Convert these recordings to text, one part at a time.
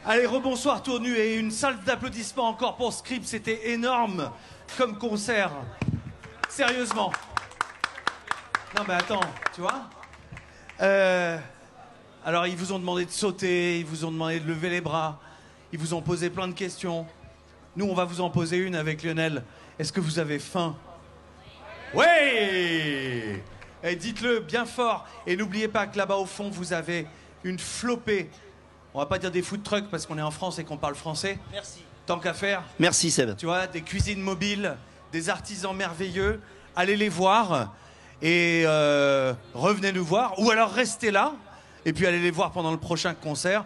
Allez, rebonsoir Tournu et une salle d'applaudissements encore pour Script, c'était énorme comme concert. Sérieusement. Non mais attends, tu vois alors ils vous ont demandé de sauter, ils vous ont demandé de lever les bras, ils vous ont posé plein de questions. Nous on va vous en poser une avec Lionel. Est-ce que vous avez faim? Oui. Et dites-le bien fort. Et n'oubliez pas que là-bas au fond vous avez une flopée. On va pas dire des food trucks parce qu'on est en France et qu'on parle français. Merci. Tant qu'à faire. Merci Seb. Tu vois, des cuisines mobiles, des artisans merveilleux. Allez les voir et revenez nous voir. Ou alors restez là et puis allez les voir pendant le prochain concert.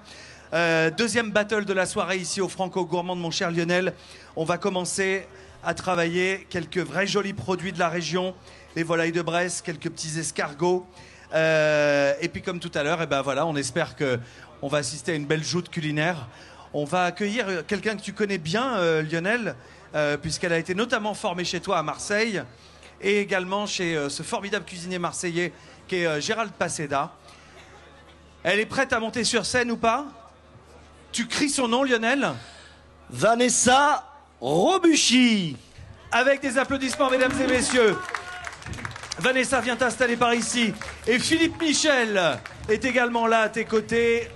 Deuxième battle de la soirée ici au Franco Gourmand de mon cher Lionel. On va commencer à travailler quelques vrais jolis produits de la région. Les volailles de Bresse, quelques petits escargots. Et puis comme tout à l'heure, et ben voilà, on espère que on va assister à une belle joute culinaire. On va accueillir quelqu'un que tu connais bien, Lionel, puisqu'elle a été notamment formée chez toi à Marseille et également chez ce formidable cuisinier marseillais qui est Gérald Paseda. Elle est prête à monter sur scène ou pas? Tu cries son nom, Lionel? Vanessa Robuchy. Avec des applaudissements, mesdames et messieurs. Vanessa vient t'installer par ici. Et Philippe Michel est également là à tes côtés.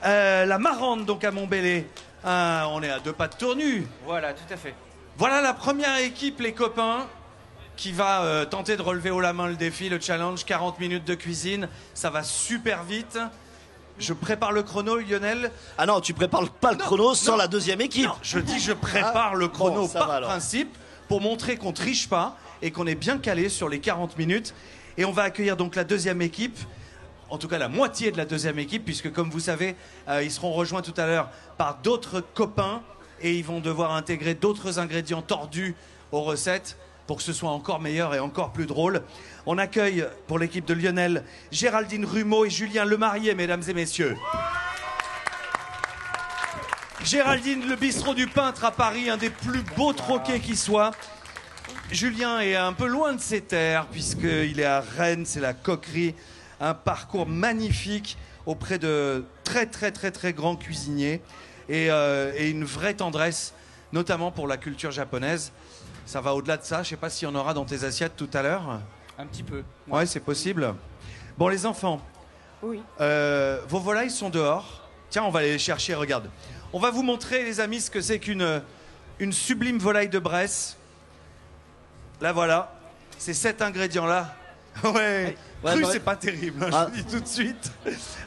La Marande, donc à Montbellé. On est à 2 pas de Tournu. Voilà, tout à fait. Voilà la première équipe, les copains, qui va tenter de relever haut la main le défi, le challenge. 40 minutes de cuisine. Ça va super vite. Je prépare le chrono, Lionel. Ah non, tu prépares pas le chrono sans la deuxième équipe. Non, je dis je prépare le chrono bon, par principe pour montrer qu'on triche pas et qu'on est bien calé sur les 40 minutes. Et on va accueillir donc la deuxième équipe, en tout cas la moitié de la deuxième équipe, puisque comme vous savez, ils seront rejoints tout à l'heure par d'autres copains et ils vont devoir intégrer d'autres ingrédients tordus aux recettes pour que ce soit encore meilleur et encore plus drôle. On accueille pour l'équipe de Lionel Géraldine Rumeau et Julien Lemarié, mesdames et messieurs. Géraldine, le bistrot du peintre à Paris, un des plus beaux troquets qui soit. Julien est un peu loin de ses terres, puisqu'il est à Rennes, c'est la coquerie. Un parcours magnifique auprès de très grands cuisiniers et une vraie tendresse, notamment pour la culture japonaise. Ça va au-delà de ça, je ne sais pas s'il y en aura dans tes assiettes tout à l'heure. Un petit peu. Ouais, c'est possible. Bon, les enfants, Oui. vos volailles sont dehors. Tiens, on va aller les chercher, regarde. On va vous montrer, les amis, ce que c'est qu'une sublime volaille de Bresse. Là, voilà. C'est cet ingrédient-là. Ouais. Cru, c'est pas terrible, hein, je vous dis tout de suite.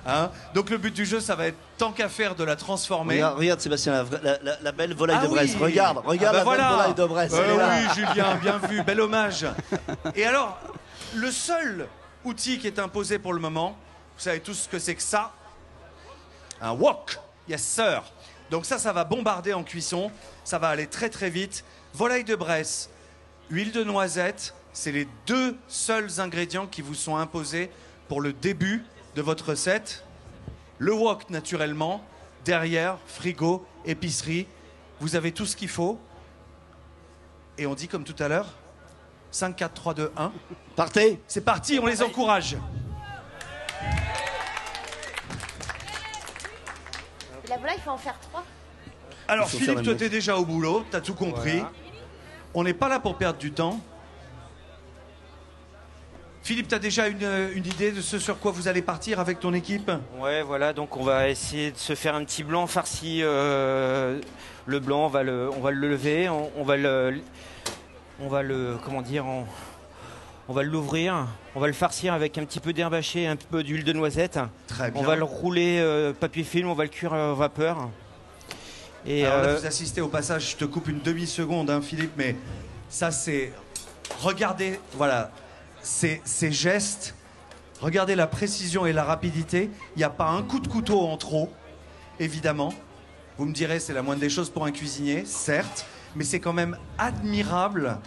Hein, donc le but du jeu, ça va être, tant qu'à faire, de la transformer. Regarde Sébastien, la belle volaille de oui. Bresse. Regarde la belle volaille de Bresse. Oui, Julien, bien vu, bel hommage. Et alors, le seul outil qui est imposé pour le moment, vous savez tous ce que c'est que ça? Un wok, yes sir. Donc ça va bombarder en cuisson, ça va aller très vite. Volaille de Bresse, huile de noisette, c'est les 2 seuls ingrédients qui vous sont imposés pour le début de votre recette. Le wok, naturellement. Derrière, frigo, épicerie. Vous avez tout ce qu'il faut. Et on dit comme tout à l'heure, 5, 4, 3, 2, 1. Partez. C'est parti, on les encourage. La volaille, il faut en faire 3. Alors Il faut Philippe, faire toi une t'es déjà au boulot, t'as tout compris. Voilà. On n'est pas là pour perdre du temps. Philippe, t'as déjà une idée de ce sur quoi vous allez partir avec ton équipe? Ouais, voilà, donc on va essayer de se faire un petit blanc farci. Le blanc, on va le lever, on va le comment dire, on va l'ouvrir, on va le farcir avec un petit peu d'herbe hachée, un peu d'huile de noisette. Très bien. On va le rouler papier film, on va le cuire à vapeur. Et Alors là, vous assistez au passage, je te coupe une demi-seconde, hein, Philippe, mais ça c'est... Regardez, voilà, ces gestes, regardez la précision et la rapidité. Il n'y a pas un coup de couteau en trop, évidemment. Vous me direz, c'est la moindre des choses pour un cuisinier, certes, mais c'est quand même admirable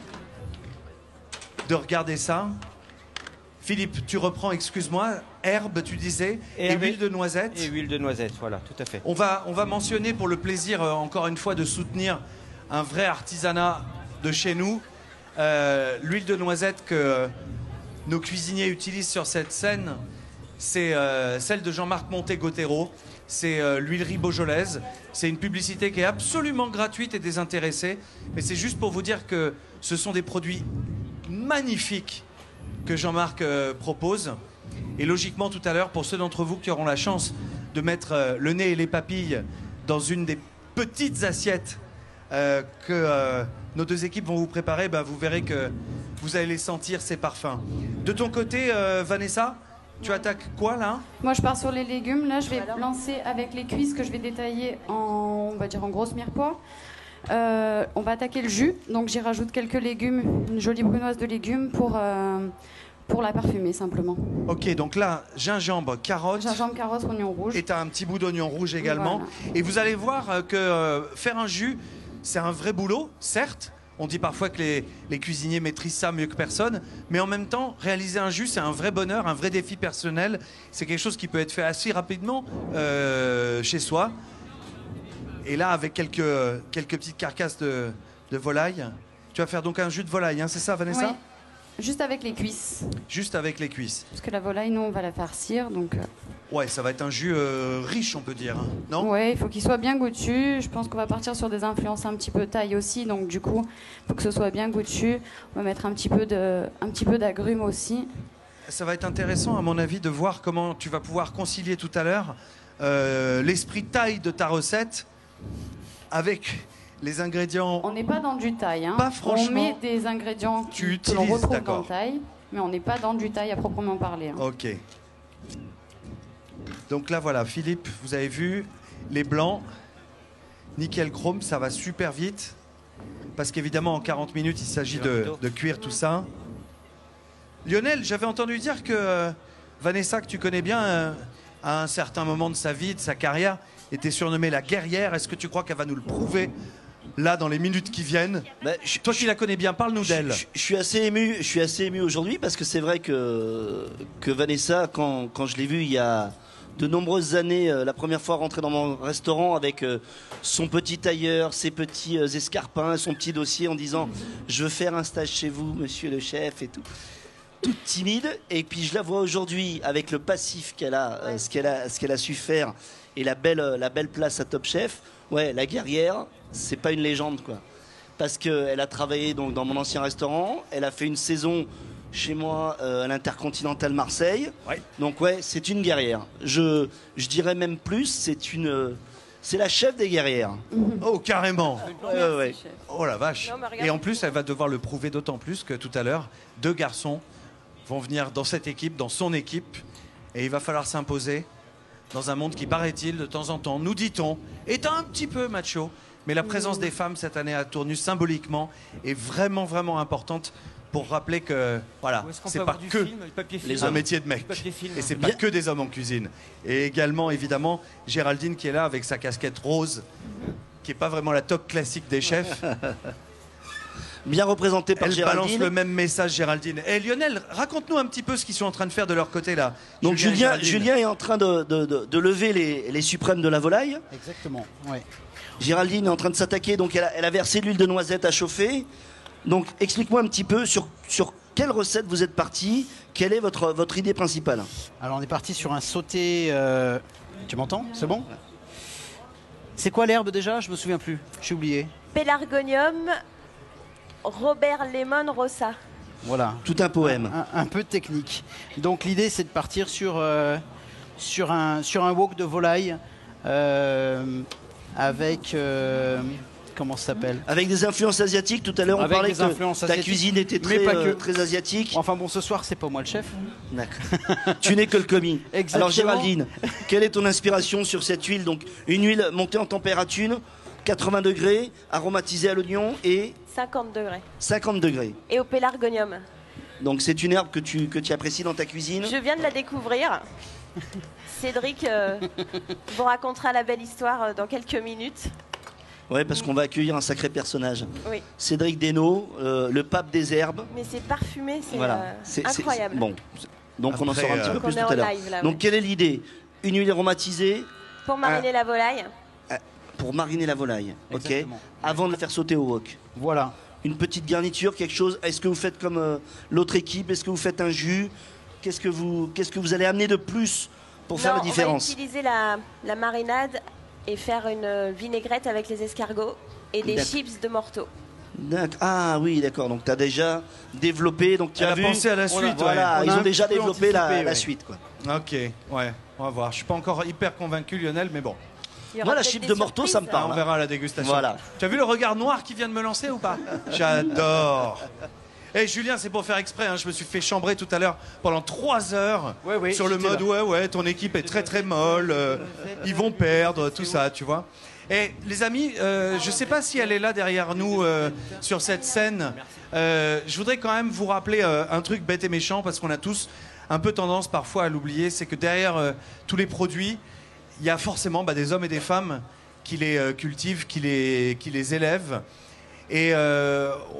de regarder ça. Philippe, tu reprends, excuse-moi, herbe, tu disais, et huile de noisette. Et huile de noisette, voilà, tout à fait. On va mentionner pour le plaisir, encore une fois, de soutenir un vrai artisanat de chez nous. L'huile de noisette que nos cuisiniers utilisent sur cette scène c'est celle de Jean-Marc Monté-Gotero. C'est l'huilerie beaujolaise. C'est une publicité qui est absolument gratuite et désintéressée. Mais c'est juste pour vous dire que ce sont des produits magnifiques que Jean-Marc propose. Et logiquement, tout à l'heure, pour ceux d'entre vous qui auront la chance de mettre le nez et les papilles dans une des petites assiettes que nos deux équipes vont vous préparer, vous verrez que vous allez les sentir, ces parfums. De ton côté, Vanessa, tu attaques quoi là? Moi je pars sur les légumes. Là je vais lancer avec les cuisses que je vais détailler en, on va dire en grosse mirepoix. On va attaquer le jus. Donc j'y rajoute quelques légumes, une jolie brunoise de légumes pour la parfumer simplement. Ok, donc là, gingembre, carotte. Gingembre, carotte, oignon rouge. Et tu as un petit bout d'oignon rouge également. Voilà. Et vous allez voir que faire un jus, c'est un vrai boulot, certes. On dit parfois que les cuisiniers maîtrisent ça mieux que personne. Mais en même temps, réaliser un jus, c'est un vrai bonheur, un vrai défi personnel. C'est quelque chose qui peut être fait assez rapidement chez soi. Et là, avec quelques petites carcasses de volaille, tu vas faire donc un jus de volaille, hein, c'est ça, Vanessa? Oui. Juste avec les cuisses. Juste avec les cuisses. Parce que la volaille, nous, on va la farcir, donc... Ouais, ça va être un jus riche, on peut dire, hein, non? Ouais, il faut qu'il soit bien goûtu. Je pense qu'on va partir sur des influences un petit peu taille aussi, donc du coup, il faut que ce soit bien goûtu. On va mettre un petit peu d'agrumes aussi. Ça va être intéressant, à mon avis, de voir comment tu vas pouvoir concilier tout à l'heure l'esprit taille de ta recette avec les ingrédients. On n'est pas dans du taille, hein. Pas franchement. On met des ingrédients que l'on retrouve dans le taille, mais on n'est pas dans du taille à proprement parler. Hein. Ok. Donc là, voilà, Philippe, vous avez vu, les blancs, nickel chrome, ça va super vite. Parce qu'évidemment, en 40 minutes, il s'agit de cuire tout ça. Lionel, j'avais entendu dire que Vanessa, que tu connais bien, à un certain moment de sa vie, de sa carrière, était surnommée la guerrière. Est-ce que tu crois qu'elle va nous le prouver là dans les minutes qui viennent? Toi qui la connais bien, parle-nous d'elle. Je suis assez ému aujourd'hui parce que c'est vrai que Vanessa, quand je l'ai vue il y a de nombreuses années, la première fois rentrée dans mon restaurant avec son petit tailleur, ses petits escarpins, son petit dossier en disant je veux faire un stage chez vous, monsieur le chef et tout. Toute timide, et puis je la vois aujourd'hui avec le passif qu'elle a, ce qu'elle a su faire et la belle place à Top Chef. Ouais, la guerrière, c'est pas une légende quoi. Parce qu'elle a travaillé donc dans mon ancien restaurant, elle a fait une saison chez moi à l'Intercontinental Marseille. Ouais. Donc ouais, c'est une guerrière. Je dirais même plus, c'est la chef des guerrières. Oh, carrément. Ouais. Oh la vache. Non, et en plus, elle va devoir le prouver d'autant plus que tout à l'heure, 2 garçons vont venir dans cette équipe, dans son équipe, et il va falloir s'imposer dans un monde qui, paraît-il, de temps en temps, nous dit-on, est un petit peu macho. Mais la présence des femmes cette année à Tournus, symboliquement, est vraiment, vraiment importante pour rappeler que, voilà, c'est pas que un métier de mec. Et c'est pas que des hommes en cuisine. Et également, évidemment, Géraldine qui est là avec sa casquette rose, qui est pas vraiment la top classique des chefs. Bien représenté par Géraldine. Elle balance le même message, Géraldine. Et Lionel, raconte-nous un petit peu ce qu'ils sont en train de faire de leur côté là. Donc Julien est en train de lever les suprêmes de la volaille. Exactement, ouais. Géraldine est en train de s'attaquer, donc elle a versé de l'huile de noisette à chauffer. Donc explique-moi un petit peu sur quelle recette vous êtes parti, quelle est votre idée principale? Alors on est parti sur un sauté... Tu m'entends? C'est bon? C'est quoi l'herbe déjà? Je me souviens plus, j'ai oublié. Pelargonium Robert Lemon Rossa. Voilà. Tout un poème. Un peu technique. Donc l'idée c'est de partir sur un wok de volaille avec... comment ça s'appelle? Avec des influences asiatiques. Tout à l'heure on parlait que ta cuisine était très asiatique. Enfin bon, ce soir c'est pas moi le chef. D'accord. Tu n'es que le commis. Exactement. Alors Géraldine, quelle est ton inspiration sur cette huile? Donc une huile montée en température, 80 degrés, aromatisée à l'oignon et 50 degrés. 50 degrés. Et au pélargonium. Donc c'est une herbe que tu apprécies dans ta cuisine? Je viens de la découvrir. Cédric vous racontera la belle histoire dans quelques minutes. Oui, parce qu'on va accueillir un sacré personnage. Oui. Cédric Desnaux, le pape des herbes. Mais c'est parfumé, c'est voilà. incroyable. Bon, donc après, on en saura un petit peu plus tout à l'heure. Donc ouais. quelle est l'idée? Une huile aromatisée. Pour mariner la volaille. Pour mariner la volaille, exactement. Ok. Avant de la faire sauter au wok. Voilà. Une petite garniture, quelque chose. Est-ce que vous faites comme l'autre équipe? Est-ce que vous faites un jus? qu'est-ce que vous allez amener de plus pour faire la différence? On va utiliser la marinade et faire une vinaigrette avec les escargots et des chips de morteau. Ah oui, d'accord. Donc tu as déjà développé. Donc tu as pensé à la suite. Voilà, ouais. ils ont déjà développé la suite, quoi. Ok, ouais, on va voir. Je suis pas encore hyper convaincu, Lionel, mais bon. Moi, la chip de morteau, ça me parle. On verra à la dégustation. Voilà. Tu as vu le regard noir qui vient de me lancer ou pas? J'adore. Et Julien, c'est pour faire exprès, hein, je me suis fait chambrer tout à l'heure pendant 3 heures sur le mode ton équipe est très très molle, ils vont perdre, tout ça, tu vois. Et les amis, je sais pas si elle est là derrière nous sur cette scène. Je voudrais quand même vous rappeler un truc bête et méchant parce qu'on a tous un peu tendance parfois à l'oublier, c'est que derrière tous les produits, il y a forcément des hommes et des femmes qui les cultivent, qui les élèvent. Et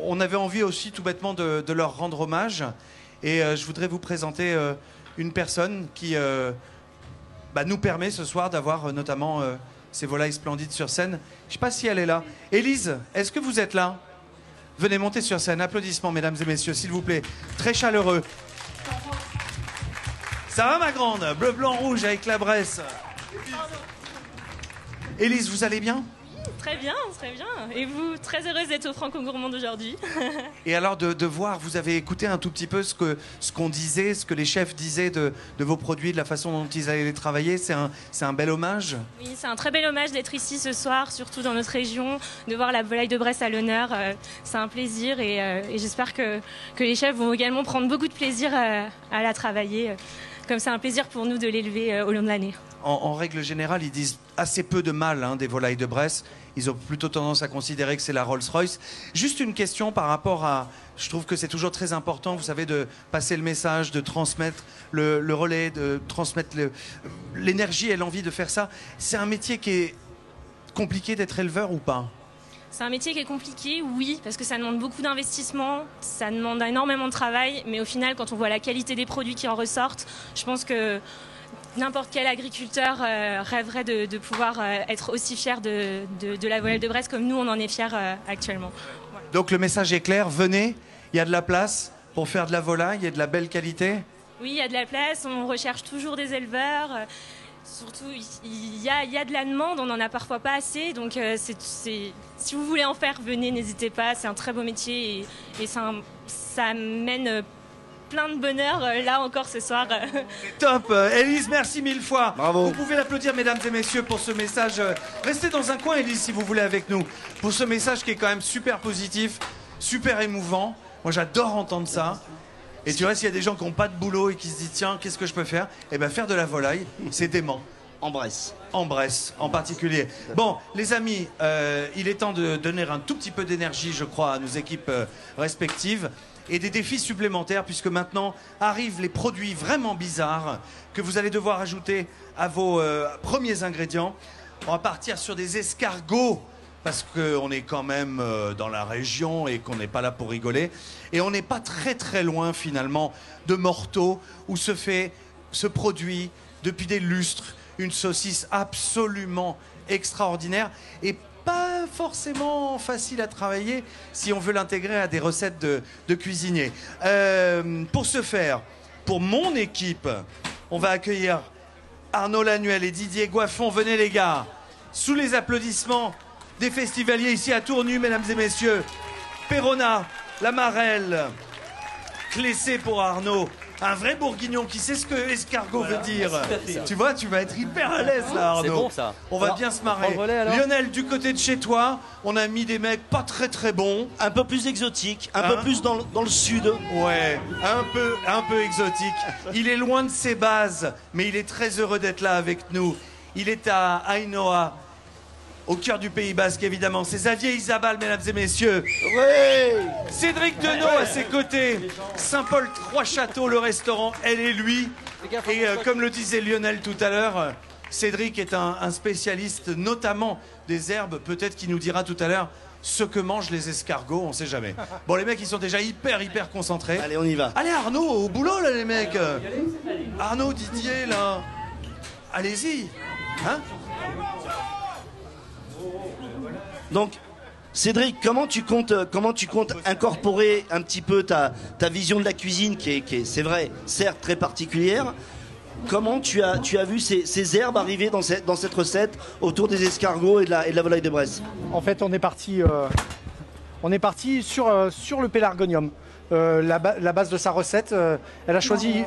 on avait envie aussi tout bêtement de leur rendre hommage. Et je voudrais vous présenter une personne qui nous permet ce soir d'avoir notamment ces volailles splendides sur scène. Je ne sais pas si elle est là. Élise, est-ce que vous êtes là? Venez monter sur scène. Applaudissements, mesdames et messieurs, s'il vous plaît. Très chaleureux. Ça va, ma grande? Bleu, blanc, rouge avec la Bresse. Élise, vous allez bien? Très bien, très bien. Et vous, très heureuse d'être au Franco-Gourmand d'aujourd'hui. Et alors de voir, vous avez écouté un tout petit peu ce qu'on disait, ce que les chefs disaient de vos produits, de la façon dont ils allaient les travailler. C'est un bel hommage. Oui, c'est un très bel hommage d'être ici ce soir, surtout dans notre région, de voir la volaille de Bresse à l'honneur. C'est un plaisir et j'espère que les chefs vont également prendre beaucoup de plaisir à la travailler. Comme c'est un plaisir pour nous de l'élever au long de l'année. En règle générale, ils disent assez peu de mal des volailles de Bresse. Ils ont plutôt tendance à considérer que c'est la Rolls-Royce. Juste une question par rapport à... Je trouve que c'est toujours très important, vous savez, de passer le message, de transmettre le relais, de transmettre l'énergie et l'envie de faire ça. C'est un métier qui est compliqué d'être éleveur ou pas? C'est un métier qui est compliqué, oui, parce que ça demande beaucoup d'investissement, ça demande énormément de travail, mais au final, quand on voit la qualité des produits qui en ressortent, je pense que n'importe quel agriculteur rêverait de pouvoir être aussi fier de la volaille de Bresse comme nous, on en est fiers actuellement. Voilà. Donc le message est clair, venez, il y a de la place pour faire de la volaille, il y a de la belle qualité? Oui, il y a de la place, on recherche toujours des éleveurs. Surtout, il y a de la demande, on n'en a parfois pas assez. Donc, si vous voulez en faire, venez, n'hésitez pas. C'est un très beau métier et ça mène plein de bonheur là encore ce soir. Top. Élise, merci 1000 fois. Bravo. Vous pouvez l'applaudir, mesdames et messieurs, pour ce message. Restez dans un coin, Élise, si vous voulez, avec nous. Pour ce message qui est quand même super positif, super émouvant. Moi, j'adore entendre ça. Et tu vois, s'il y a des gens qui n'ont pas de boulot et qui se disent, tiens, qu'est-ce que je peux faire? Eh bien, faire de la volaille, c'est dément. En Bresse. En Bresse, en particulier. Bon, les amis, il est temps de donner un tout petit peu d'énergie, je crois, à nos équipes respectives. Et des défis supplémentaires, puisque maintenant arrivent les produits vraiment bizarres que vous allez devoir ajouter à vos premiers ingrédients. On va partir sur des escargots, parce qu'on est quand même dans la région et qu'on n'est pas là pour rigoler. Et on n'est pas très très loin finalement de Morteau, où se produit depuis des lustres une saucisse absolument extraordinaire et pas forcément facile à travailler si on veut l'intégrer à des recettes de cuisiniers. Pour ce faire, pour mon équipe, on va accueillir Arnaud Lanuel et Didier Goiffon. Venez les gars, sous les applaudissements des festivaliers ici à Tournu, mesdames et messieurs. Perona, la Marelle, Clessé pour Arnaud. Un vrai bourguignon qui sait ce que escargot veut dire. Tu vois, tu vas être hyper à l'aise là, Arnaud. C'est bon ça. On va bien se marrer. Lionel, du côté de chez toi, on a mis des mecs pas très très bons. Un peu plus exotique, un peu plus dans le sud. Ouais, un peu exotique. Il est loin de ses bases, mais il est très heureux d'être là avec nous. Il est à Ainhoa, au cœur du Pays Basque, évidemment. C'est Xavier Isabal, mesdames et messieurs. Ouais. Cédric Denot à ses côtés. Saint-Paul Trois-Châteaux, le restaurant, elle et lui. Et comme le disait Lionel tout à l'heure, Cédric est un spécialiste, notamment des herbes. Peut-être qu'il nous dira tout à l'heure ce que mangent les escargots, on sait jamais. Bon, les mecs, ils sont déjà hyper concentrés. Allez, on y va. Allez, Arnaud, au boulot, là, les mecs. Arnaud, Didier, là. Allez-y. Hein? Donc, Cédric, comment tu comptes incorporer un petit peu ta vision de la cuisine qui est, c'est vrai, certes très particulière. Comment tu as vu ces herbes arriver dans cette recette autour des escargots et de la volaille de Bresse? En fait, on est parti sur le pélargonium. La base de sa recette, elle a choisi.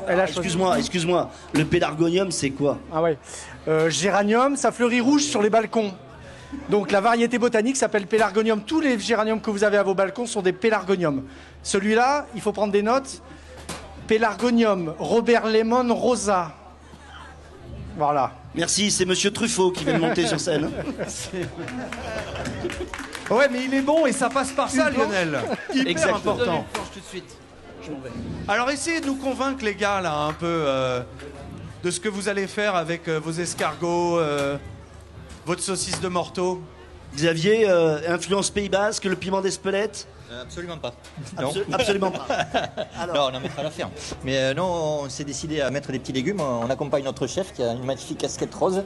Excuse-moi. Le pélargonium, c'est quoi? Ah ouais. Géranium, ça fleurit rouge sur les balcons. Donc la variété botanique s'appelle pélargonium. Tous les géraniums que vous avez à vos balcons sont des pélargoniums. Celui-là, il faut prendre des notes. Pélargonium Robert Lemon Rosa. Voilà. Merci, c'est Monsieur Truffaut qui vient de monter sur scène. Ouais, mais il est bon et ça passe par ça, Lionel. Hyper important. Tout de suite. Je m'en vais. Alors essayez de nous convaincre, les gars, là, un peu de ce que vous allez faire avec vos escargots, votre saucisse de morteau. Xavier, influence Pays Basque, le piment d'Espelette? Absolument pas. Absolument pas. Alors. Non, on en mettra à la ferme. Mais non, on s'est décidé à mettre des petits légumes. On accompagne notre chef qui a une magnifique casquette rose.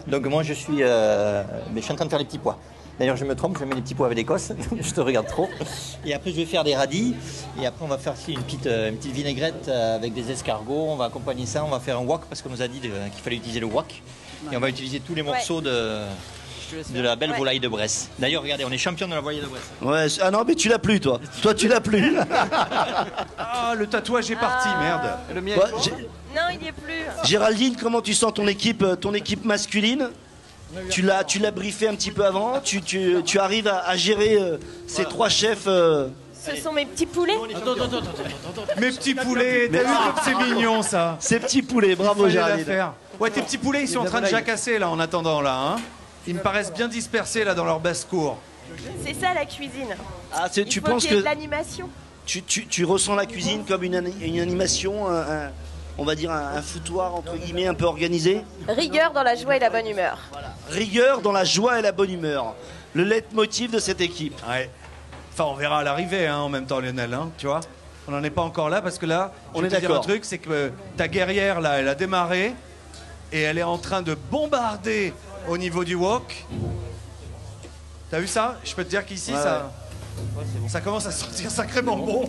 Donc moi, je suis en train de faire les petits pois. D'ailleurs, je me trompe, je mets les petits pois avec l'Écosse. Je te regarde trop. Et après, je vais faire des radis. Et après, on va faire aussi une petite vinaigrette avec des escargots. On va accompagner ça. On va faire un wok parce qu'on nous a dit qu'il fallait utiliser le wok. Et on va utiliser tous les morceaux de la belle volaille de Bresse. D'ailleurs, regardez, on est champion de la volaille de Bresse. Ouais, ah non, mais tu l'as plus, toi. Toi, tu l'as plus. Ah, le tatouage est parti, merde. Le mien. Non, il n'y est plus. Géraldine, comment tu sens ton équipe masculine? Tu l'as briefé un petit peu avant. Tu arrives à gérer ces trois chefs. Ce sont mes petits poulets. Attends. Mes petits poulets, t'as vu comme c'est mignon, ça. Ces petits poulets, bravo Fallait la Géraldine. faire. Ouais, tes petits poulets, ils sont en train de jacasser, là, en attendant, là. Hein. Ils me paraissent bien dispersés, là, dans leur basse-cour. C'est ça la cuisine. Ah, tu penses qu'il y ait que de l'animation. tu ressens la cuisine comme une animation, on va dire un foutoir entre guillemets un peu organisé? Rigueur dans la joie et la bonne humeur. Rigueur dans la joie et la bonne humeur. Le leitmotiv de cette équipe. Ouais. Enfin, on verra à l'arrivée, hein, en même temps, Lionel, hein, tu vois. On n'en est pas encore là, parce que là, on je est vais te dire d'accord. un truc, c'est que ta guerrière, là, elle a démarré, et elle est en train de bombarder au niveau du wok. T'as vu ça? Je peux te dire qu'ici, ça commence à sortir sacrément bon.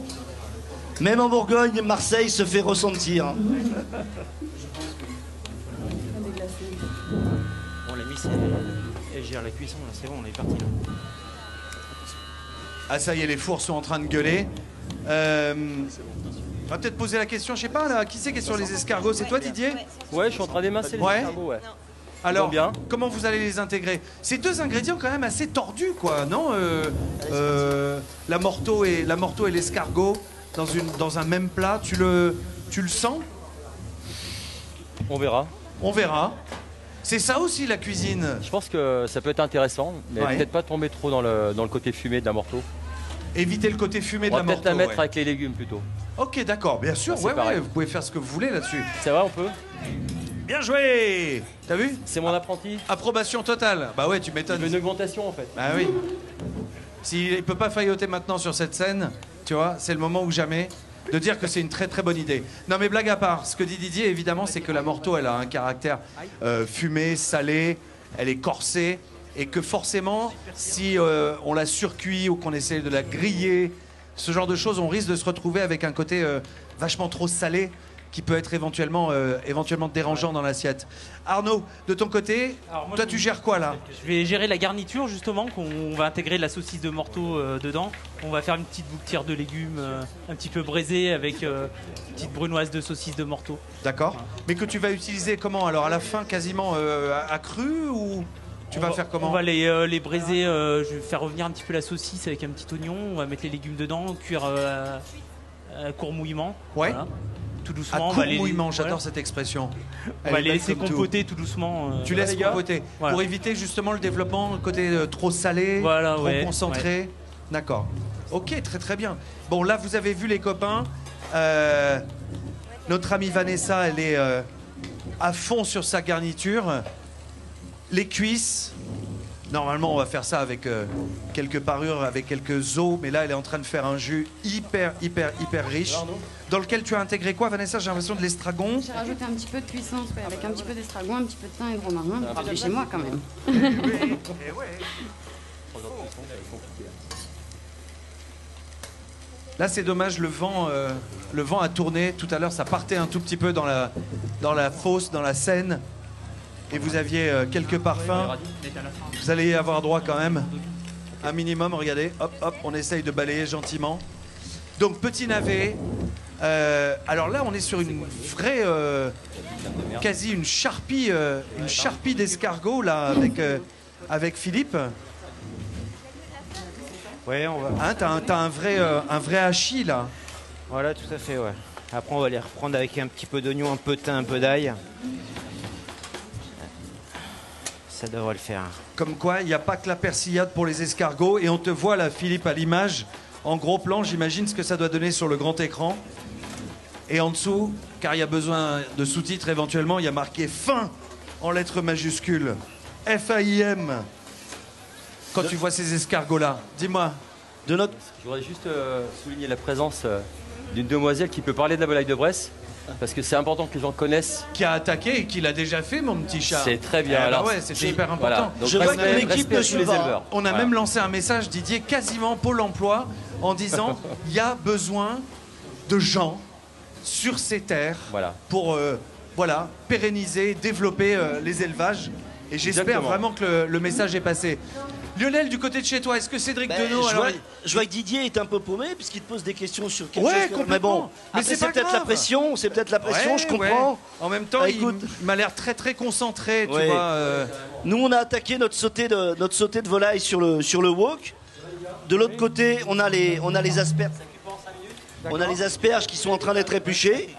Même en Bourgogne, Marseille se fait ressentir. Bon, la mise, elle gère la cuisson, là, c'est bon, on est parti. Là. Ah, ça y est, les fours sont en train de gueuler. On va peut-être poser la question, je sais pas, là, qui c'est qui est sur les escargots? C'est toi, Didier? Ouais, je suis en train d'émasser les escargots, ouais. Alors, bien. comment vous allez les intégrer? Ces deux ingrédients quand même assez tordus, quoi, non? La morteau et l'escargot dans un même plat, tu le sens? On verra. On verra. C'est ça aussi la cuisine. Je pense que ça peut être intéressant, mais Ouais. peut-être pas tomber trop dans le côté fumé de la morteau. Éviter le côté fumé de On la va peut-être morteau. la mettre ouais. avec les légumes plutôt. Ok, d'accord, bien sûr. Ah, c'est Ouais, pareil. vous pouvez faire ce que vous voulez là-dessus. C'est vrai, on peut? Bien joué. T'as vu? C'est mon apprenti. Approbation totale. Bah ouais, tu Il m'étonnes. veut une augmentation en fait. Bah oui. S'il peut pas failloter maintenant sur cette scène, tu vois, c'est le moment ou jamais de dire que c'est une très très bonne idée. Non mais blague à part, ce que dit Didier évidemment, c'est que la morteau, elle a un caractère fumé, salé, elle est corsée, et que forcément, si on la surcuit ou qu'on essaie de la griller, ce genre de choses, on risque de se retrouver avec un côté vachement trop salé qui peut être éventuellement dérangeant dans l'assiette. Arnaud, de ton côté, toi tu gères quoi là? Je vais gérer la garniture justement, qu'on va intégrer la saucisse de morteau dedans. On va faire une petite bouquetière de légumes un petit peu braisée avec une petite brunoise de saucisse de morteau. D'accord. Mais que tu vas utiliser comment? Alors à la fin quasiment à cru ou tu vas faire comment? On va les braiser, je vais faire revenir un petit peu la saucisse avec un petit oignon, on va mettre les légumes dedans, cuire à court mouillement. Ouais. Voilà. Tout À doucement. court mouillement, j'adore cette expression. On va les laisser compoter tout doucement. Tu laisses compoter Voilà. pour éviter justement le développement, le côté trop salé, Voilà, trop ouais, concentré. D'accord. Ok, très très bien. Bon, là vous avez vu les copains. Notre amie Vanessa, elle est à fond sur sa garniture. Les cuisses. Normalement, on va faire ça avec quelques parures, avec quelques os, mais là, elle est en train de faire un jus hyper riche. Dans lequel tu as intégré quoi, Vanessa? J'ai l'impression de l'estragon. J'ai rajouté un petit peu de puissance, ouais, avec un petit peu d'estragon, un petit peu de thym et de romarin. Je suis chez moi quand même. Là, c'est dommage, le vent a tourné. Tout à l'heure, ça partait un tout petit peu dans la fosse, dans la Seine. Et vous aviez quelques parfums. Vous allez y avoir droit quand même. Un minimum, regardez. Hop, hop, on essaye de balayer gentiment. Donc, petit navet. Alors là, on est sur une vraie... quasi une charpie d'escargot, là, avec Philippe. Ouais, on va. Hein, t'as un vrai hachis, là. Voilà, tout à fait, ouais. Après, on va les reprendre avec un petit peu d'oignon, un peu de thym, un peu d'ail. Ça devrait le faire. Comme quoi, il n'y a pas que la persillade pour les escargots. Et on te voit, là, Philippe, à l'image, en gros plan. J'imagine ce que ça doit donner sur le grand écran. Et en dessous, car il y a besoin de sous-titres éventuellement, il y a marqué fin en lettres majuscules. F-A-I-M. Quand tu vois ces escargots-là, dis-moi. Je voudrais juste souligner la présence d'une demoiselle qui peut parler de la volaille de Bresse, parce que c'est important que les gens connaissent. Qui a attaqué et qui l'a déjà fait, mon petit chat. C'est très bien. Alors ouais, c'était hyper important. Voilà. Donc, je vois que l'équipe ne suit pas. On a même lancé un message, Didier, quasiment Pôle emploi, en disant il y a besoin de gens sur ces terres pour pérenniser, développer les élevages. Et j'espère vraiment que le message est passé. Lionel, du côté de chez toi, est-ce que Cédric Denot... Je vois que Didier est un peu paumé puisqu'il te pose des questions sur quelque chose. Complètement. Mais bon, mais c'est peut-être la pression, je comprends. En même temps, il m'a l'air très très concentré, tu vois. Nous, on a attaqué notre sauté de volaille sur le wok. De l'autre côté, on a les asperges. On a les asperges qui sont en train d'être épluchées.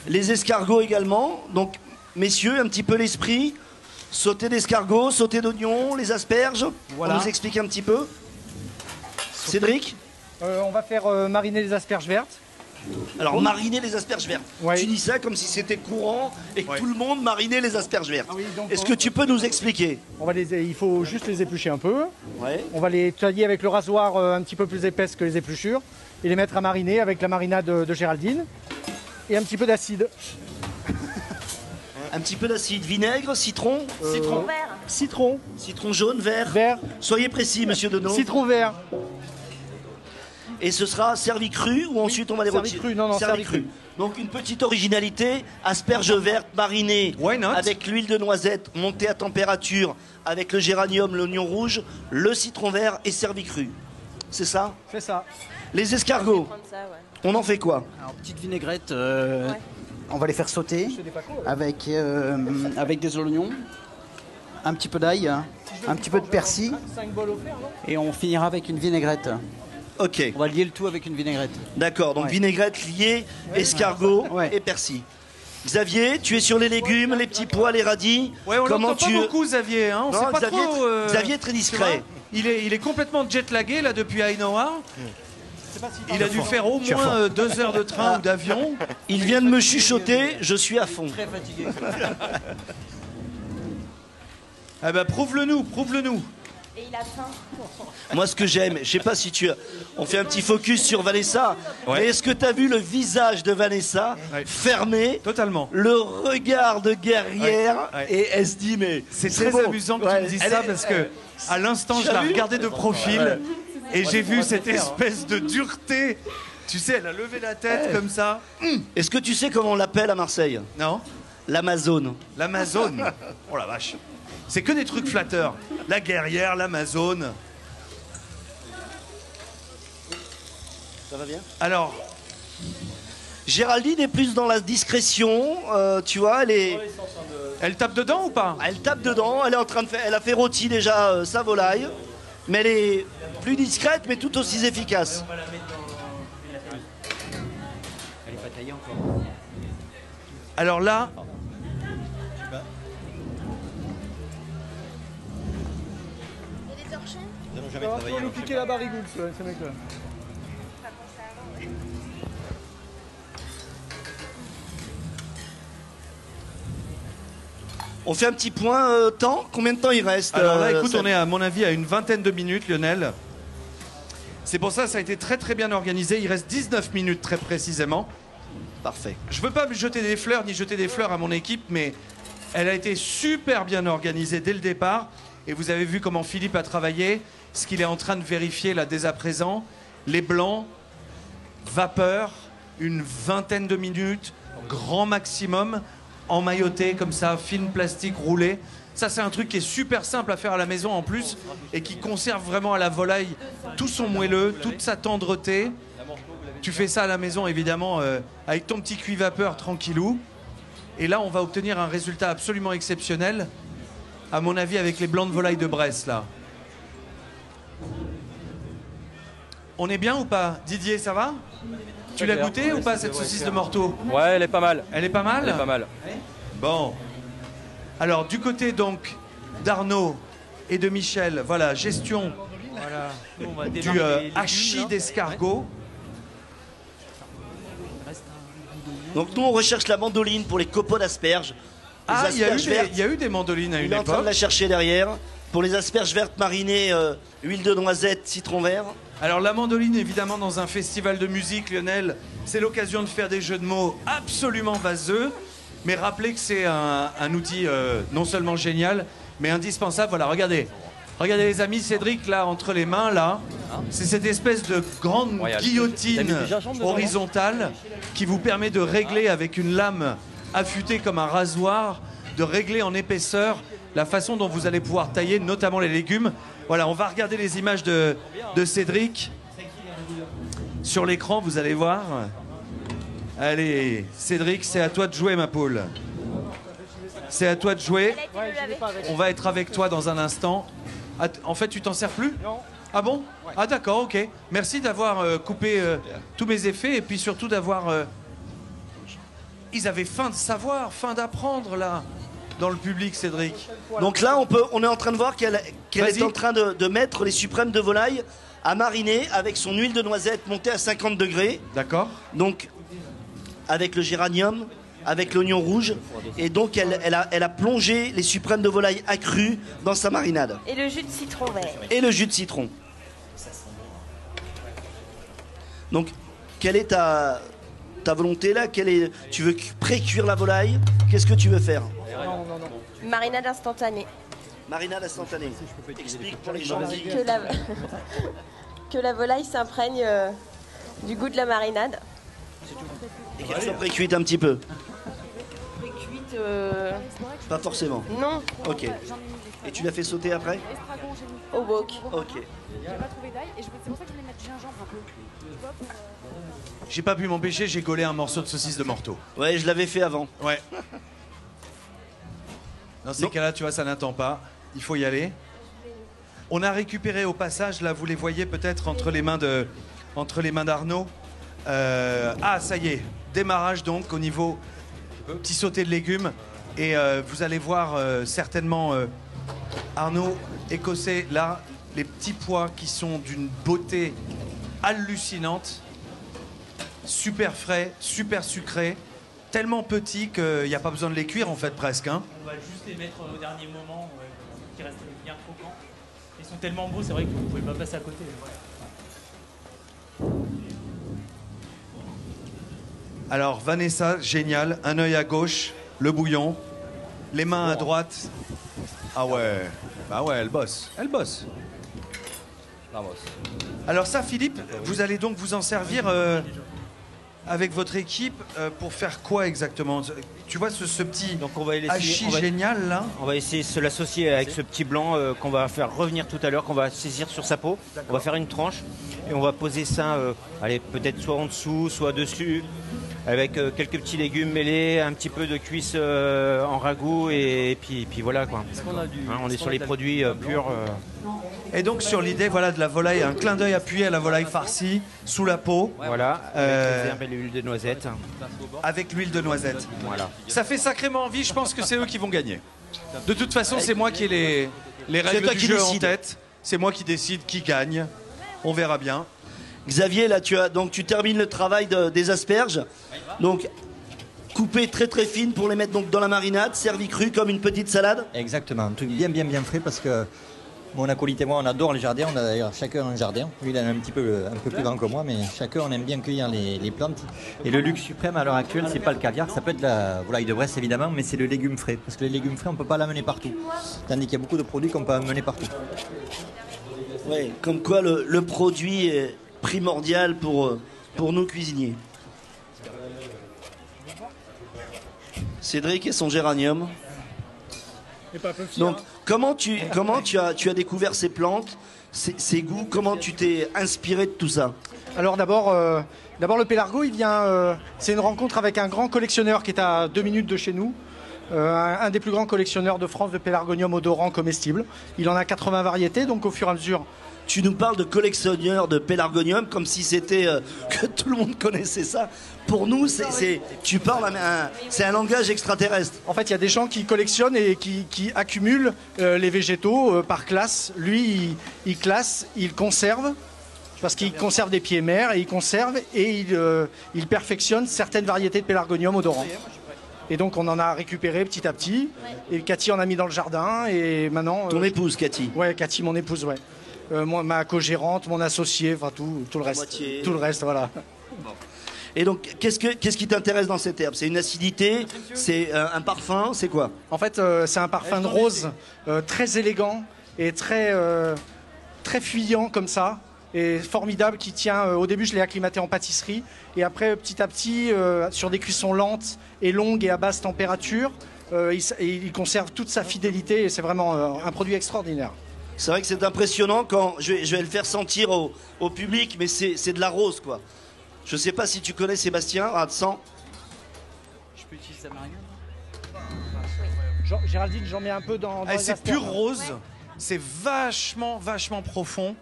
Les escargots également. Donc, messieurs, un petit peu l'esprit. Sauté d'escargots, sauté d'oignons, les asperges. Voilà. On nous explique un petit peu. Cédric, on va faire mariner les asperges vertes. alors mariner les asperges vertes. Ouais. Tu dis ça comme si c'était courant et que tout le monde marinait les asperges vertes. Ah oui, donc Est-ce que tu peux nous expliquer? Il faut juste les éplucher un peu. Ouais. On va les tailler avec le rasoir un petit peu plus épaisse que les épluchures et les mettre à mariner avec la marinade de Géraldine et un petit peu d'acide. Un petit peu d'acide, vinaigre, citron, Citron vert. citron jaune, vert. Vert. Soyez précis, monsieur Denot. Citron vert. Et ce sera servi cru ou ensuite on va les servi retirer? cru, non, servi cru. Donc une petite originalité, asperges vertes marinées avec l'huile de noisette montée à température, avec le géranium, l'oignon rouge, le citron vert et servi cru. C'est ça? C'est ça. Les escargots, on en fait quoi? Alors, petite vinaigrette, on va les faire sauter avec des oignons, un petit peu d'ail, un petit peu de persil, et on finira avec une vinaigrette. Ok. On va lier le tout avec une vinaigrette. D'accord, donc vinaigrette liée, escargot et persil. Xavier, tu es sur les légumes, les petits pois, les radis. Ouais, on l'entend pas beaucoup, Xavier. Hein, on Non, sait pas Xavier, trop. Xavier est très discret. Il est complètement jet-lagué là depuis Ainoa. Il a dû faire au moins 2 heures de train ou d'avion. Il vient de me chuchoter, je suis à fond. Très fatigué. Ah bah prouve-le-nous. Et il a faim. Moi, ce que j'aime, je sais pas si tu as... On fait un petit focus sur Vanessa. Ouais. Mais est-ce que tu as vu le visage de Vanessa fermé? Totalement. Le regard de guerrière. Ouais. Et elle se dit, mais... C'est très bon. amusant que tu me dises ça parce que à l'instant, je la regardais de profil et j'ai vu cette espèce de dureté. Tu sais, elle a levé la tête comme ça. Est-ce que tu sais comment on l'appelle à Marseille? Non? L'Amazone. L'Amazone. Oh la vache. C'est que des trucs flatteurs. La guerrière, l'Amazone. Ça va bien? Alors, Géraldine est plus dans la discrétion, tu vois, elle tape dedans ou pas? Elle tape dedans, elle est en train de faire, elle a fait rôti déjà sa volaille, mais elle est plus discrète, mais tout aussi efficace. Elle est pas taillée encore. Alors là, Nous n'avons jamais travaillé. On va nous piquer la barrigoule, ce mec-là. On fait un petit point temps. Combien de temps il reste? alors là, écoute, on est à mon avis à une vingtaine de minutes, Lionel. C'est pour ça que ça a été très très bien organisé. Il reste 19 minutes très précisément. Parfait. Je veux pas me jeter des fleurs ni jeter des fleurs à mon équipe, mais elle a été super bien organisée dès le départ. Et vous avez vu comment Philippe a travaillé, ce qu'il est en train de vérifier là dès à présent. Les blancs, vapeur, une vingtaine de minutes, grand maximum, emmailloté comme ça, film plastique roulé. Ça, c'est un truc qui est super simple à faire à la maison en plus et qui conserve vraiment à la volaille tout son moelleux, toute sa tendreté. Tu fais ça à la maison, évidemment, avec ton petit cuit vapeur tranquillou. Et là, on va obtenir un résultat absolument exceptionnel, à mon avis, avec les blancs de volaille de Bresse, là. On est bien ou pas? Didier, ça va? Tu l'as goûté ou pas, cette saucisse de morteau? Ouais, elle est pas mal. Elle est pas mal? Elle est pas mal. Bon. Alors, du côté, donc, d'Arnaud et de Michel, voilà, gestion du hachis d'escargot. Donc nous on recherche la mandoline pour les copeaux d'asperges. Ah, il y a eu des mandolines à une époque. Il est en train de la chercher derrière. Pour les asperges vertes marinées, huile de noisette, citron vert. Alors la mandoline, évidemment, dans un festival de musique, Lionel, c'est l'occasion de faire des jeux de mots absolument vaseux. Mais rappelez que c'est un outil non seulement génial, mais indispensable. Voilà, regardez. Regardez les amis, Cédric, là, entre les mains, là, c'est cette espèce de grande guillotine horizontale qui vous permet de régler avec une lame affûtée comme un rasoir, de régler en épaisseur la façon dont vous allez pouvoir tailler notamment les légumes. Voilà, on va regarder les images de Cédric. Sur l'écran, vous allez voir. Allez, Cédric, c'est à toi de jouer, ma poule. C'est à toi de jouer. On va être avec toi dans un instant. En fait, tu t'en sers plus? Non. Ah bon? Ah d'accord, ok. Merci d'avoir coupé tous mes effets et puis surtout d'avoir... Ils avaient faim de savoir, faim d'apprendre là, dans le public, Cédric. Donc là, on est en train de voir qu'elle est en train de mettre les suprêmes de volaille à mariner avec son huile de noisette montée à 50 degrés. D'accord. Donc, avec le géranium, avec l'oignon rouge, et donc elle a plongé les suprêmes de volaille accrus dans sa marinade. Et le jus de citron vert. Et le jus de citron. Donc, quelle est ta volonté là? Tu veux pré-cuire la volaille? Qu'est-ce que tu veux faire? Marinade instantanée. Marinade instantanée. Explique pour les gens. Que la volaille s'imprègne du goût de la marinade. Et qu'elle soit pré-cuite un petit peu. Pré-cuite. Pas forcément. Non. Ok. Et tu l'as fait sauter après? Au wok. Ok. J'ai pas trouvé d'ail et c'est pour ça que je voulais mettre du gingembre un peu. J'ai pas pu m'empêcher, j'ai collé un morceau de saucisse de morteau. Ouais, je l'avais fait avant. Ouais. Dans ces cas-là, tu vois, ça n'attend pas. Il faut y aller. On a récupéré au passage, là, vous les voyez peut-être entre les mains d'Arnaud. Ah, ça y est. Démarrage donc au niveau petit sauté de légumes. Et vous allez voir certainement Arnaud écosser là les petits pois qui sont d'une beauté hallucinante. Super frais, super sucré. Tellement petits qu'il n'y a pas besoin de les cuire en fait presque. Hein. On va juste les mettre au dernier moment, qui restent bien croquants. Ils sont tellement beaux, c'est vrai que vous ne pouvez pas passer à côté. Alors Vanessa, génial, un œil à gauche, le bouillon, les mains à droite. Ah ouais, bah ouais, elle bosse, elle bosse. Alors ça, Philippe, vous allez donc vous en servir avec votre équipe pour faire quoi exactement? Tu vois ce petit hachis génial là? On va essayer de se l'associer avec ce petit blanc qu'on va faire revenir tout à l'heure, qu'on va saisir sur sa peau. On va faire une tranche et on va poser ça, allez, peut-être soit en dessous, soit dessus, avec quelques petits légumes mêlés, un petit peu de cuisse en ragoût et puis voilà quoi. On est sur les produits purs. Et donc sur l'idée voilà, de la volaille, un clin d'œil appuyé à la volaille farcie, sous la peau. Voilà, avec l'huile de noisette. Avec l'huile de noisette. Voilà. Ça fait sacrément envie, je pense que c'est eux qui vont gagner. De toute façon, c'est moi qui ai les règles du jeu en tête. C'est moi qui décide qui gagne. On verra bien. Xavier, là tu termines le travail des asperges. Donc coupées très très fines pour les mettre donc dans la marinade, servies crues comme une petite salade. Exactement, un truc bien frais parce que Mon acolyte et moi, on adore les jardins. On a d'ailleurs chacun un jardin. Lui, il en a un peu plus grand que moi, mais chacun, on aime bien cueillir les plantes. Et le luxe suprême à l'heure actuelle, c'est pas le caviar. Ça peut être la volaille de Bresse, évidemment, mais c'est le légume frais. Parce que les légumes frais, on peut pas l'amener partout. Tandis qu'il y a beaucoup de produits qu'on peut amener partout. Ouais, comme quoi le produit est primordial pour nous cuisiniers. Cédric et son géranium. Donc, comment tu as découvert ces plantes, ces goûts? Comment tu t'es inspiré de tout ça? Alors d'abord le pélargot, il vient. C'est une rencontre avec un grand collectionneur qui est à 2 minutes de chez nous. Un des plus grands collectionneurs de France de pélargonium odorant comestible. Il en a 80 variétés, donc au fur et à mesure. Tu nous parles de collectionneur de pélargonium comme si c'était que tout le monde connaissait ça. Pour nous, tu parles, c'est un langage extraterrestre. En fait, il y a des gens qui collectionnent et qui accumulent les végétaux par classe. Lui, il classe, il conserve, parce qu'il conserve des pieds mères, et il conserve et il perfectionne certaines variétés de pélargonium odorant. Et donc on en a récupéré petit à petit. Et Cathy en a mis dans le jardin. Et maintenant. Ton épouse, Cathy. Ouais, Cathy, mon épouse, ouais. Moi, ma co-gérante, mon associé, enfin tout le reste. Moitié. Tout le reste, voilà. Bon. Et donc, qu'est-ce qui t'intéresse dans cette herbe? C'est une acidité? C'est un parfum? C'est quoi? En fait, c'est un parfum de rose très élégant et très fuyant comme ça. Et formidable, qui tient. Au début, je l'ai acclimaté en pâtisserie. Et après, petit à petit, sur des cuissons lentes et longues et à basse température, il conserve toute sa fidélité. Et c'est vraiment un produit extraordinaire. C'est vrai que c'est impressionnant quand je vais le faire sentir au public, mais c'est de la rose, quoi. Je sais pas si tu connais Sébastien Radsan. Je peux utiliser sa marine? Géraldine, j'en mets un peu dans c'est pur rose. Ouais. C'est vachement profond.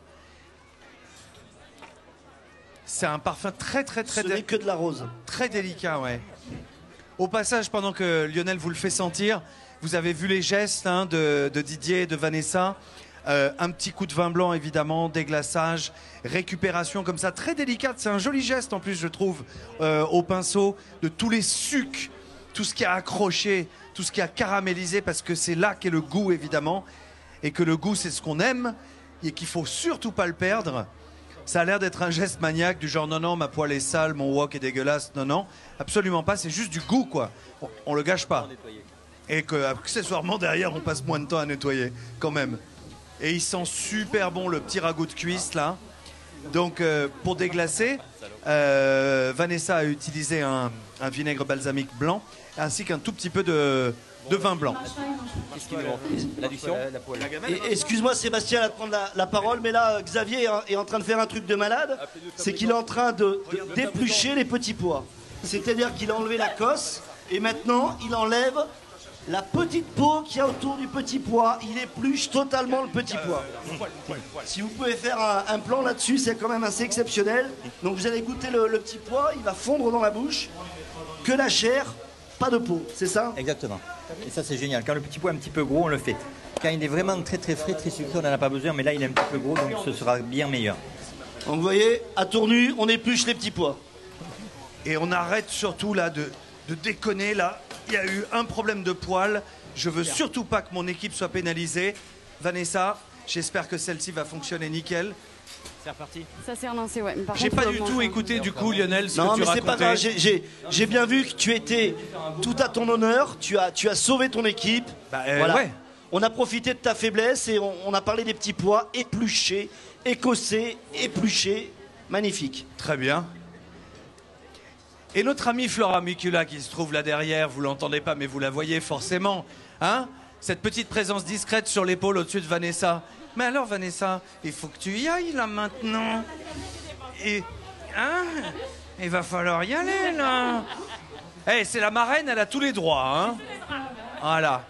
C'est un parfum très Ce n'est que de la rose. Très délicat, ouais. Au passage, pendant que Lionel vous le fait sentir, vous avez vu les gestes de Didier et de Vanessa. Un petit coup de vin blanc, évidemment, déglaçage, récupération comme ça, très délicate. C'est un joli geste, en plus, je trouve, au pinceau, de tous les sucs, tout ce qui a accroché, tout ce qui a caramélisé, parce que c'est là qu'est le goût, évidemment. Et que le goût, c'est ce qu'on aime, et qu'il faut surtout pas le perdre. Ça a l'air d'être un geste maniaque, du genre, non, ma poêle est sale, mon wok est dégueulasse. Non, absolument pas, c'est juste du goût, quoi. On le gâche pas. Et que, accessoirement, derrière, on passe moins de temps à nettoyer, quand même. Et il sent super bon le petit ragoût de cuisse là. Donc pour déglacer, Vanessa a utilisé un vinaigre balsamique blanc ainsi qu'un tout petit peu de vin blanc. L'addition. Excuse-moi Sébastien de prendre la parole, mais là Xavier est en train de faire un truc de malade. C'est qu'il est en train de d'éplucher les petits pois. C'est-à-dire qu'il a enlevé la cosse et maintenant il enlève la petite peau qu'il y a autour du petit pois. Il épluche totalement le petit pois. Si vous pouvez faire un plan là-dessus, c'est quand même assez exceptionnel. Donc vous allez goûter le petit pois, il va fondre dans la bouche. Que la chair, pas de peau, c'est ça? Exactement. Et ça c'est génial. Quand le petit pois est un petit peu gros, on le fait. Quand il est vraiment très frais, très sucré, on n'en a pas besoin. Mais là il est un petit peu gros, donc ce sera bien meilleur. Donc vous voyez, à Tournu, on épluche les petits pois. Et on arrête surtout là de déconner là. Il y a eu un problème de poêle. Je veux surtout pas que mon équipe soit pénalisée. Vanessa, j'espère que celle-ci va fonctionner nickel. C'est reparti. Ça s'est relancé, ouais. J'ai pas du tout écouté du coup, Lionel, ce que tu racontais. Non, mais c'est pas grave. J'ai bien vu que tu étais tout à ton honneur. Tu as sauvé ton équipe. Voilà. Ouais. On a profité de ta faiblesse et on a parlé des petits pois épluchés, écossais, épluchés. Magnifique. Très bien. Et notre amie Flora Micula qui se trouve là derrière, vous l'entendez pas mais vous la voyez forcément, hein? Cette petite présence discrète sur l'épaule au-dessus de Vanessa. Mais alors Vanessa, il faut que tu y ailles là maintenant. Et hein? Il va falloir y aller là. Eh, c'est la marraine, elle a tous les droits, hein? Voilà.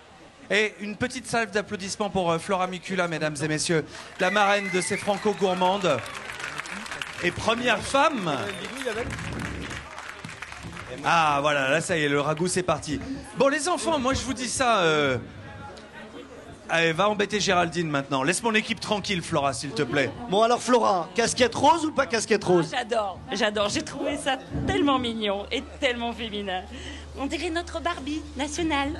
Et une petite salve d'applaudissements pour Flora Micula, mesdames et messieurs, la marraine de ces franco-gourmandes et première femme. Ah voilà, là ça y est, le ragoût c'est parti. Bon les enfants, moi je vous dis ça, allez, va embêter Géraldine maintenant. Laisse mon équipe tranquille Flora s'il te plaît. Bon alors Flora, casquette rose ou pas casquette rose? J'adore, j'ai trouvé ça tellement mignon et tellement féminin. On dirait notre Barbie nationale.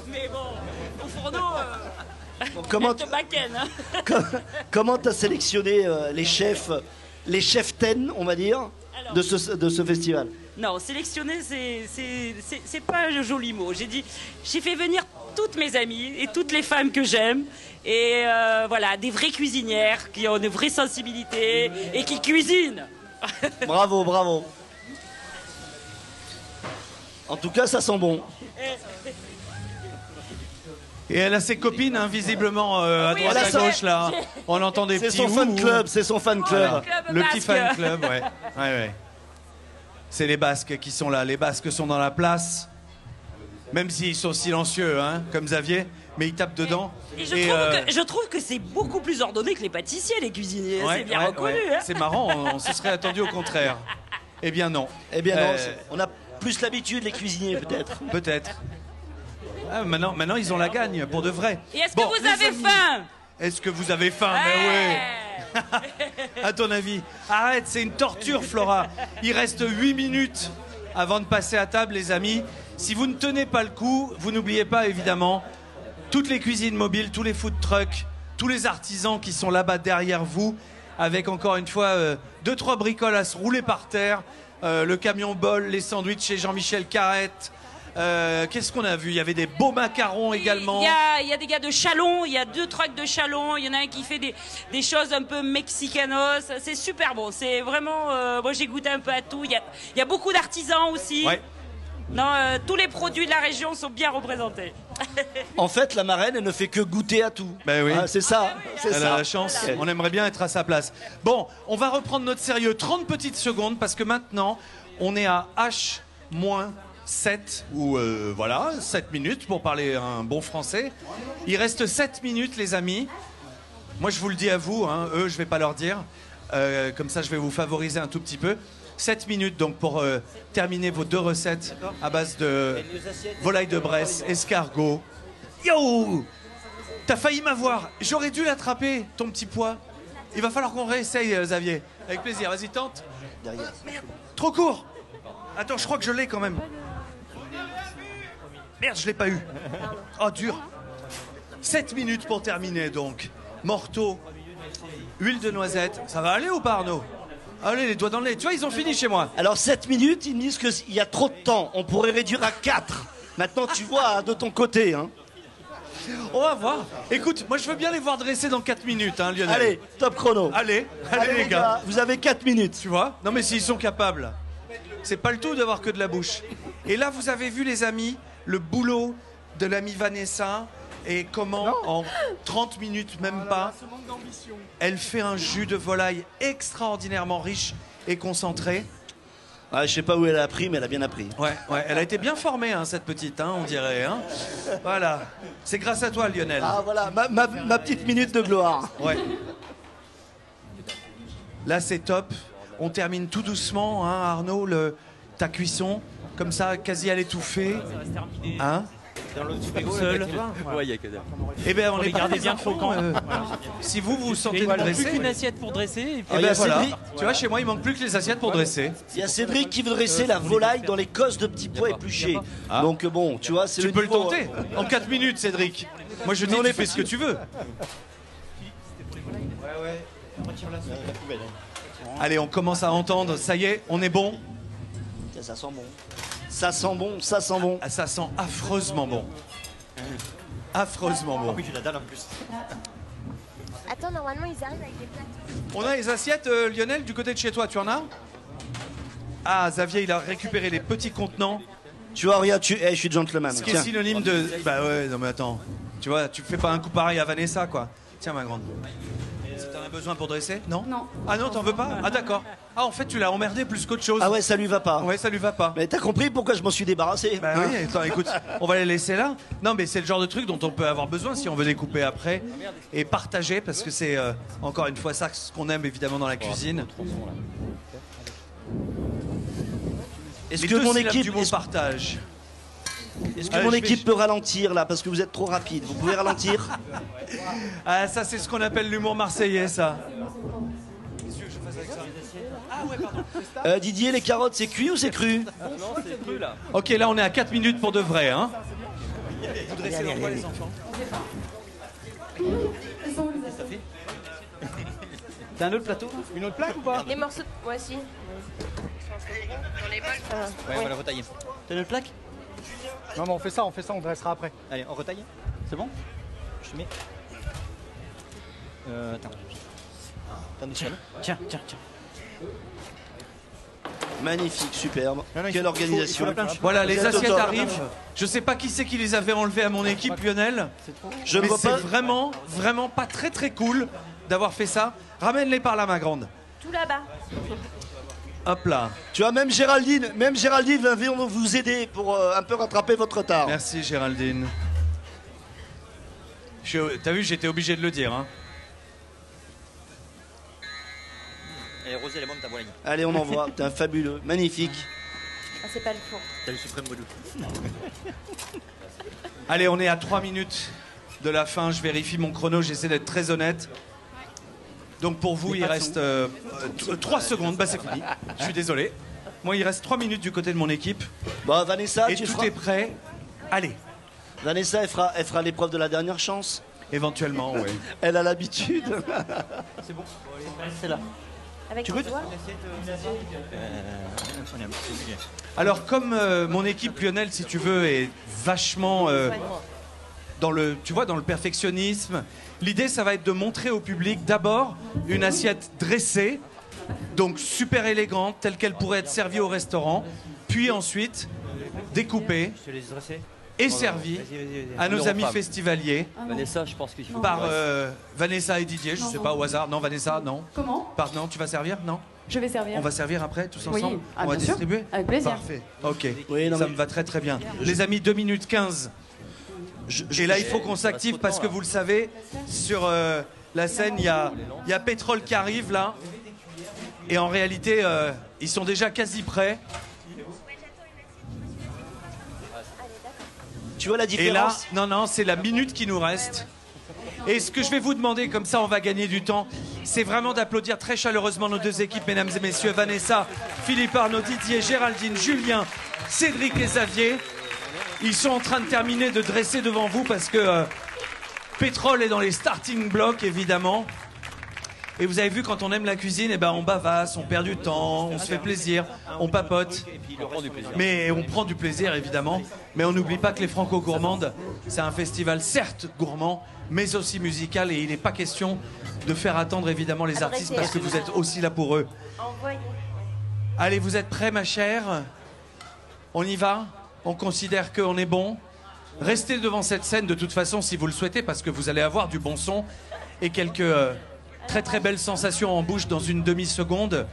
Mais bon, au fourneau, Comment Te baken, hein. comment t'as sélectionné les chefs ten, on va dire, de ce festival? Non, sélectionner, c'est pas un joli mot. J'ai fait venir toutes mes amies et toutes les femmes que j'aime. Et voilà, des vraies cuisinières qui ont une vraie sensibilité et qui cuisinent. Bravo, bravo. En tout cas, ça sent bon. Et elle a ses copines, hein, visiblement, à droite, à gauche, là. On entend des petits... C'est son fan club, c'est son fan club. Voilà. Le petit fan club, ouais. Ouais. C'est les Basques qui sont là. Les Basques sont dans la place. Même s'ils sont silencieux, hein, comme Xavier, mais ils tapent dedans. Et je trouve que c'est beaucoup plus ordonné que les pâtissiers, les cuisiniers. Ouais, c'est bien reconnu. Ouais. Hein. C'est marrant, on se serait attendu au contraire. Eh bien non. Eh bien non, on a plus l'habitude, les cuisiniers, peut-être. Peut-être. Ah, maintenant, ils ont la gagne, pour de vrai. Et est-ce que vous avez faim? Est-ce que vous avez faim? Mais oui. À ton avis? Arrête, c'est une torture, Flora. Il reste 8 minutes avant de passer à table, les amis. Si vous ne tenez pas le coup, vous n'oubliez pas, évidemment, toutes les cuisines mobiles, tous les food trucks, tous les artisans qui sont là-bas derrière vous, avec encore une fois 2-3 bricoles à se rouler par terre, le camion bol, les sandwichs chez Jean-Michel Carrette. Qu'est-ce qu'on a vu? Il y avait des beaux macarons également. Il y a des gars de Chalon, il y a 2 trucks de Chalon, il y en a un qui fait des choses un peu mexicanos. C'est super bon, c'est vraiment... moi j'ai goûté un peu à tout. Il y a beaucoup d'artisans aussi. Ouais. Non, tous les produits de la région sont bien représentés. En fait, la marraine, elle ne fait que goûter à tout. Ben oui. Ah, c'est ça. Elle a la chance. On aimerait bien être à sa place. Bon, on va reprendre notre sérieux 30 petites secondes parce que maintenant, on est à H-7 ou voilà, 7 minutes pour parler un bon français. Il reste 7 minutes, les amis. Moi, je vous le dis à vous, hein, eux, je vais pas leur dire. Comme ça, je vais vous favoriser un tout petit peu. 7 minutes donc pour terminer vos 2 recettes à base de volaille de Bresse, escargot. Yo! T'as failli m'avoir. J'aurais dû l'attraper, ton petit pois. Il va falloir qu'on réessaye, Xavier. Avec plaisir. Vas-y, tente. Trop court. Attends, je crois que je l'ai quand même. Merde, je l'ai pas eu. Oh, dur. 7 minutes pour terminer donc. Morteau, huile de noisette. Ça va aller ou pas, Arnaud? Allez, les doigts dans le nez. Tu vois, ils ont fini chez moi. Alors 7 minutes, ils me disent qu'il y a trop de temps. On pourrait réduire à 4. Maintenant, tu vois de ton côté. Hein. On va voir. Écoute, moi je veux bien les voir dresser dans 4 minutes, hein, Lionel. Allez, top chrono. Allez les gars. Vous avez 4 minutes. Tu vois? Non mais s'ils sont capables. C'est pas le tout d'avoir que de la bouche. Et là, vous avez vu, les amis, le boulot de l'amie Vanessa. Et comment, en 30 minutes, même pas, elle fait un jus de volaille extraordinairement riche et concentré. Ah, je sais pas où elle a appris, mais elle a bien appris. Ouais, elle a été bien formée, hein, cette petite, hein, on dirait. Hein. Voilà. C'est grâce à toi, Lionel. Ah, voilà, ma petite minute de gloire. Ouais. Là, c'est top. On termine tout doucement, hein, Arnaud, ta cuisson. Comme ça, quasi à l'étouffer. Hein? Dans l'autre frigo, seul. Ouais, il y a que dalle. Eh bien, on les garder bien croquants. Si vous sentez Il de manque dresser. plus qu'une assiette pour dresser. Et puis Eh ben voilà. Tu vois, chez moi, il manque plus que les assiettes pour dresser. Il y a Cédric qui veut dresser la volaille dans les cosses de petits pois épluchés. Donc bon, tu vois, c'est Tu le peux le niveau, tenter en 4 minutes, Cédric. Moi, je dis, tu fais ce que tu veux. Allez, on commence à entendre. Ça y est, on est bon. Ça sent bon. Ça sent bon, ça sent bon. Ah, ça sent affreusement bon. Affreusement bon. Oui, j'ai la dalle en plus. Attends, normalement, ils arrivent avec des plateaux. On a les assiettes, Lionel, du côté de chez toi, tu en as? Ah, Xavier, il a récupéré les petits contenants. Tu vois, regarde, je suis gentleman. Ce qui est synonyme de... Bah ouais, non mais attends. Tu vois, tu fais pas un coup pareil à Vanessa, quoi. Tiens, ma grande. T'en as besoin pour dresser? Non? Non. Ah non, t'en veux pas? Ah d'accord. Ah, en fait, tu l'as emmerdé plus qu'autre chose. Ah ouais, ça lui va pas. Ouais, ça lui va pas. Mais t'as compris pourquoi je m'en suis débarrassé? Bah oui, attends, écoute, on va les laisser là. Non, mais c'est le genre de truc dont on peut avoir besoin si on veut découper après et partager, parce que c'est encore une fois ça ce qu'on aime évidemment dans la cuisine. Est-ce que mon équipe du mot partage? Est-ce que mon équipe peut ralentir là parce que vous êtes trop rapide? Vous pouvez ralentir? Ah, ça c'est ce qu'on appelle l'humour marseillais, ça. Didier, les carottes, c'est cuit ou c'est cru? Non, c'est cru là. Ok, là on est à 4 minutes pour de vrai, hein. Vous dressez dans quoi, les enfants? T'as un autre plateau? Une autre plaque ou pas? Les morceaux. Ouais, si. Dans les bols, ça va. Ouais, on va le retailler. T'as une autre plaque? Non, mais on fait ça, on dressera après. Allez, on retaille. C'est bon? Je te mets. Attends. Attendez, Tiens. Magnifique, superbe. Non, Quelle organisation. Voilà, les C'est assiettes top. arrivent. Je sais pas qui c'est qui les avait enlevées à mon équipe, Lionel. Je ne mais vois c'est pas. vraiment pas très cool d'avoir fait ça. Ramène-les par là, ma grande. Tout là-bas. Hop là. Tu vois, même Géraldine va venir vous aider pour un peu rattraper votre retard. Merci, Géraldine. T'as vu, j'étais obligé de le dire. Hein. Et Rosé, elle est bonne ta volaille. Allez, on envoie. T'es un fabuleux, magnifique. Ah, c'est pas le four. T'as le suprême vaudou. Allez, on est à 3 minutes de la fin. Je vérifie mon chrono, j'essaie d'être très honnête. Donc pour vous, il reste 3 secondes. Bah, c'est fini. Je suis désolé. Moi, il reste 3 minutes du côté de mon équipe. Bon, Vanessa, et tout est prêt. Allez. Vanessa, elle fera l'épreuve de la dernière chance. Éventuellement, oui. Elle a l'habitude. C'est bon. C'est là. Avec Tu tes veux doigts. Alors, comme mon équipe, Lionel, si tu veux, est vachement dans le perfectionnisme, l'idée, ça va être de montrer au public d'abord une assiette dressée, donc super élégante, telle qu'elle pourrait être servie au restaurant, puis ensuite découpée Je te laisse dresser. et servie à nos amis festivaliers Vanessa, je pense qu'il faut. par Vanessa et Didier, je sais pas au hasard. Non, Vanessa, non. Comment? Non, tu vas servir? Non. Je vais servir. On va servir après, tous Oui. ensemble? Ah, On va bien sûr. distribuer? Avec plaisir. Parfait. Ok. Oui, non, Ça mais- me va très bien. Les amis, 2 minutes 15. Et là, il faut qu'on s'active parce que vous le savez, sur la scène, il y a Pétrole qui arrive là. Et en réalité, ils sont déjà quasi prêts. Tu vois la Et là, différence? non, c'est la minute qui nous reste. Et ce que je vais vous demander, comme ça on va gagner du temps, c'est vraiment d'applaudir très chaleureusement nos 2 équipes, mesdames et messieurs, Vanessa, Philippe Arnaud, Didier, Géraldine, Julien, Cédric et Xavier. Ils sont en train de terminer de dresser devant vous parce que Pétrole est dans les starting blocks, évidemment. Et vous avez vu, quand on aime la cuisine, eh ben, on bavasse, on perd du temps, on se fait plaisir, on papote. Mais on prend du plaisir, évidemment. Mais on n'oublie pas que les Franco-Gourmandes, c'est un festival certes gourmand, mais aussi musical. Et il n'est pas question de faire attendre, évidemment, les artistes parce que vous êtes aussi là pour eux. Envoyez. Allez, vous êtes prêts, ma chère? On y va? On considère qu'on est bon? Restez devant cette scène, de toute façon, si vous le souhaitez, parce que vous allez avoir du bon son et quelques très belles sensations en bouche dans une demi-seconde.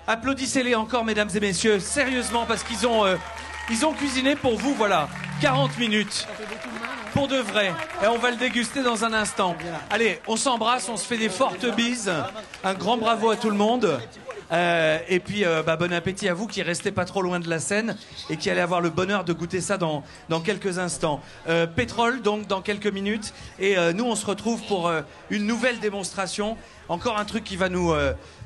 Applaudissez-les encore, mesdames et messieurs, sérieusement, parce qu'ils ont cuisiné pour vous, voilà, 40 minutes. Pour de vrai. Et on va le déguster dans un instant. Allez, on s'embrasse, on se fait des fortes bises. Un grand bravo à tout le monde. Et puis, bon appétit à vous qui restez pas trop loin de la scène et qui allez avoir le bonheur de goûter ça dans quelques instants. Pétrole, donc, dans quelques minutes. Et nous, on se retrouve pour une nouvelle démonstration. Encore un truc qui va nous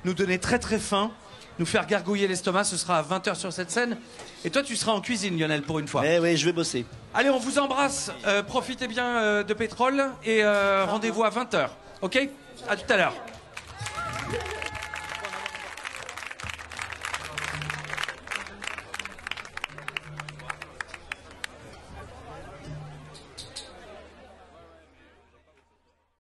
donner très faim, nous faire gargouiller l'estomac. Ce sera à 20h sur cette scène. Et toi, tu seras en cuisine, Lionel, pour une fois. Eh oui, je vais bosser. Allez, on vous embrasse. Profitez bien de Pétrole et rendez-vous à 20h. Ok? À tout à l'heure.